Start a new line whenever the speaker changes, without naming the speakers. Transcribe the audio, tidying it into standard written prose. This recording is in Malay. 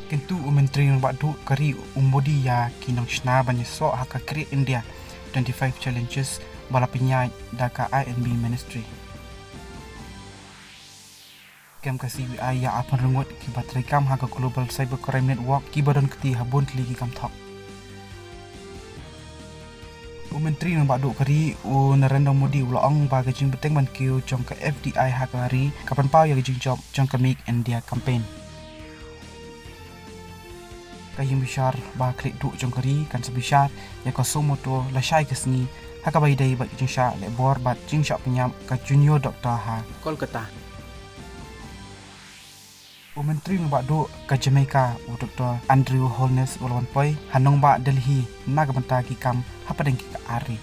Kintu Menteri ng Badu kari umbodi ya kinang shna banyeso haka create India 25 challenges balapinya daka INB Ministry. Kem kasi ya apan rengut ki batrikam haka Global Cyber Crime Network ki badan keti habun ligi kam thok. Menteri ng Badu kari Narendra Modi ulang ba gajing beteng man kiu jong ka FDI haka hari kapan pau ya gajing job jong ka Make India campaign. Kayim bishar ba klik du jong kari kan sebishar ya ko sumoto la shai kesni haka bai dai ba jing sha le bor ba jing sha penyam ka junior doktor ha Kolkata. Menteri ng Badu ka Jamaica Dr. Andrew Holness ulwan poi hanong ba Delhi naga banta ki kam hapadeng ki ka ari.